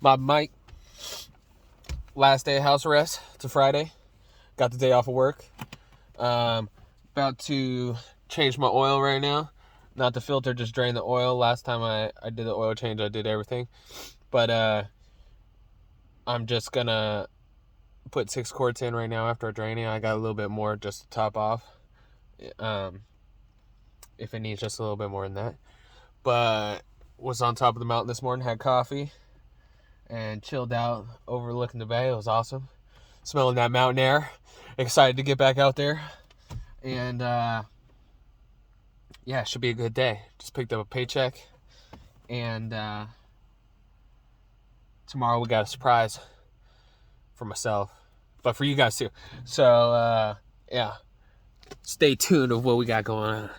Mob Mike, last day of house arrest. It's a Friday. Got the day off of work. About to change my oil right now. Not the filter, just drain the oil. Last time I did the oil change, I did everything. But I'm just gonna put 6 quarts in right now after draining. I got a little bit more just to top off. If it needs just a little bit more than that. But was on top of the mountain this morning, had coffee, and chilled out overlooking the bay. It was awesome. Smelling that mountain air. Excited to get back out there. And yeah, it should be a good day. Just picked up a paycheck. And tomorrow we got a surprise for myself. But for you guys too. So yeah. Stay tuned of what we got going on.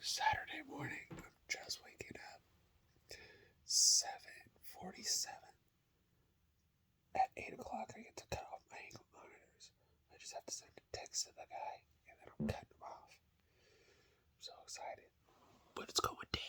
Saturday morning, I'm just waking up. 7:47. At 8 o'clock, I get to cut off my ankle monitors. I just have to send a text to the guy, and then I'm cutting them off. I'm so excited. But it's going down.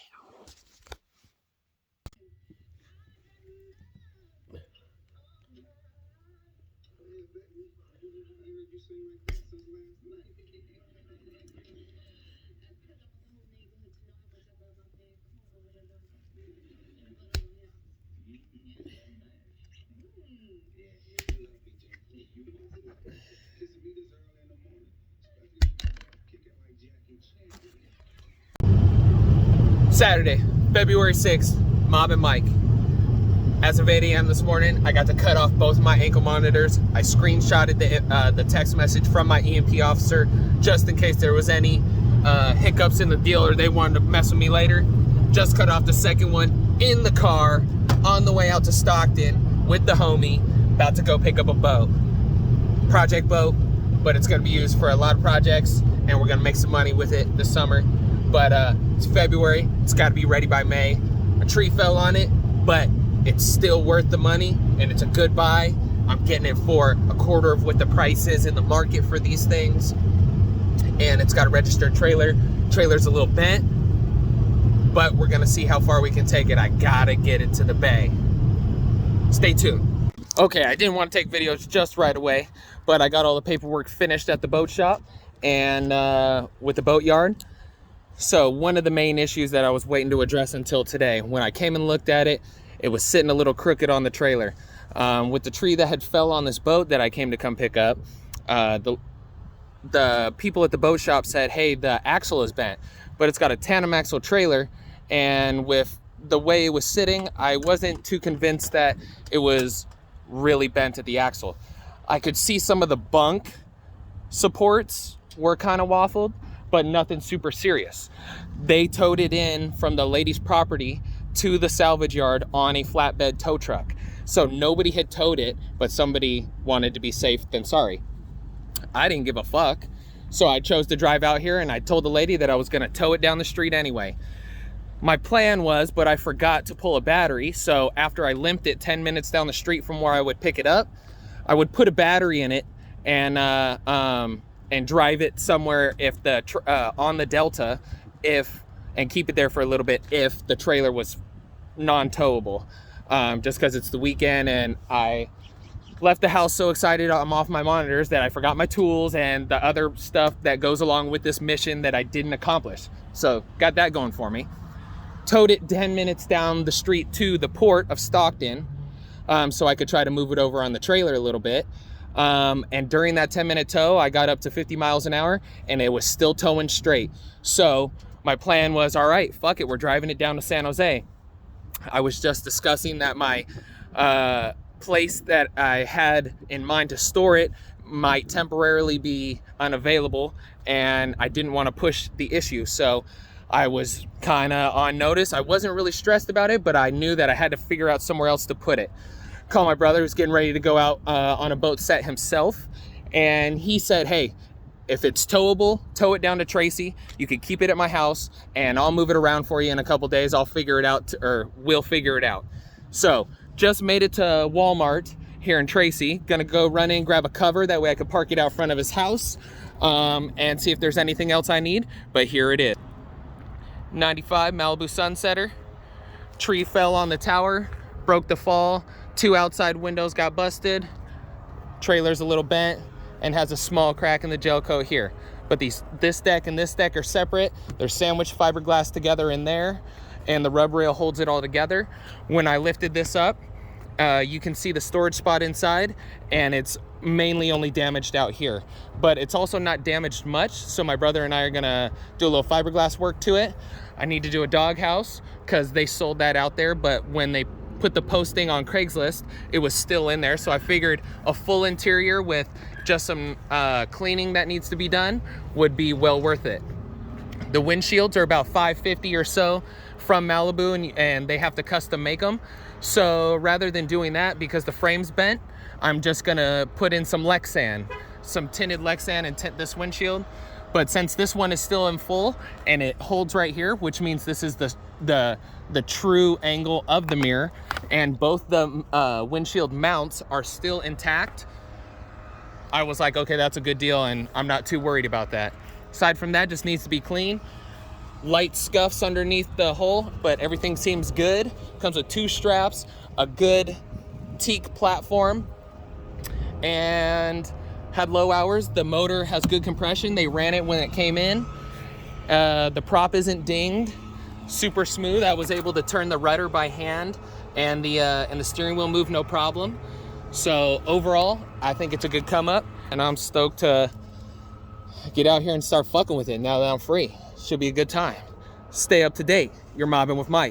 Saturday, February 6th, Mob and Mike. As of 8 a.m. this morning, I got to cut off both my ankle monitors. I screenshotted the text message from my EMP officer just in case there was any hiccups in the deal or they wanted to mess with me later. Just cut off the second one in the car on the way out to Stockton with the homie, about to go pick up a boat. Project boat, but it's gonna be used for a lot of projects and we're gonna make some money with it this summer. But it's February, it's gotta be ready by May. A tree fell on it, but it's still worth the money and it's a good buy. I'm getting it for a quarter of what the price is in the market for these things. And it's got a registered trailer. Trailer's a little bent, but we're gonna see how far we can take it. I gotta get it to the bay. Stay tuned. Okay, I didn't want to take videos just right away, but I got all the paperwork finished at the boat shop and with the boat yard. So one of the main issues that I was waiting to address until today, when I came and looked at it, it was sitting a little crooked on the trailer. With the tree that had fell on this boat that I came to come pick up, the people at the boat shop said, hey, the axle is bent, but it's got a tandem axle trailer, and with the way it was sitting, I wasn't too convinced that it was really bent at the axle. I could see some of the bunk supports were kind of waffled, but nothing super serious. They towed it in from the lady's property to the salvage yard on a flatbed tow truck. So nobody had towed it, but somebody wanted to be safe than sorry. I didn't give a fuck. So I chose to drive out here and I told the lady that I was gonna tow it down the street anyway. My plan was, but I forgot to pull a battery. So after I limped it 10 minutes down the street from where I would pick it up, I would put a battery in it and drive it somewhere if the on the Delta, and keep it there for a little bit if the trailer was non-towable. Just because it's the weekend and I left the house so excited I'm off my monitors that I forgot my tools and the other stuff that goes along with this mission that I didn't accomplish. So got that going for me. Towed it 10 minutes down the street to the port of Stockton so I could try to move it over on the trailer a little bit. And during that 10-minute tow, I got up to 50 miles an hour and it was still towing straight. So my plan was, all right, fuck it, we're driving it down to San Jose. I was just discussing that my place that I had in mind to store it might temporarily be unavailable and I didn't want to push the issue. So I was kind of on notice. I wasn't really stressed about it, but I knew that I had to figure out somewhere else to put it. Called my brother, who's getting ready to go out on a boat set himself. And he said, hey, if it's towable, tow it down to Tracy. You can keep it at my house and I'll move it around for you in a couple days. I'll figure it out, or we'll figure it out. So just made it to Walmart here in Tracy. Gonna go run in, grab a cover, that way I could park it out front of his house, and see if there's anything else I need, but here it is. 95 Malibu Sunsetter. Tree fell on the tower, broke the fall, 2 outside windows got busted, trailer's a little bent, and has a small crack in the gel coat here. But this deck and this deck are separate. They're sandwiched fiberglass together in there, and the rub rail holds it all together. When I lifted this up, you can see the storage spot inside, and it's mainly only damaged out here. But it's also not damaged much, so my brother and I are gonna do a little fiberglass work to it. I need to do a doghouse, because they sold that out there, but when they put the posting on Craigslist, it was still in there. So I figured a full interior with just some cleaning that needs to be done would be well worth it. The windshields are about $550 or so from Malibu, and they have to custom make them. So rather than doing that, because the frame's bent, I'm just gonna put in some Lexan, some tinted Lexan, and tint this windshield. But since this one is still in full and it holds right here, which means this is the true angle of the mirror, and both the windshield mounts are still intact, I was like, okay, that's a good deal, and I'm not too worried about that. Aside from that, just needs to be clean. Light scuffs underneath the hole, but everything seems good. Comes with 2 straps, a good teak platform, and had low hours. The motor has good compression. They ran it when it came in. The prop isn't dinged. Super smooth. I was able to turn the rudder by hand, and the steering wheel moved no problem. So overall, I think it's a good come up, and I'm stoked to get out here and start fucking with it now that I'm free. Should be a good time. Stay up to date. You're mobbing with Mike.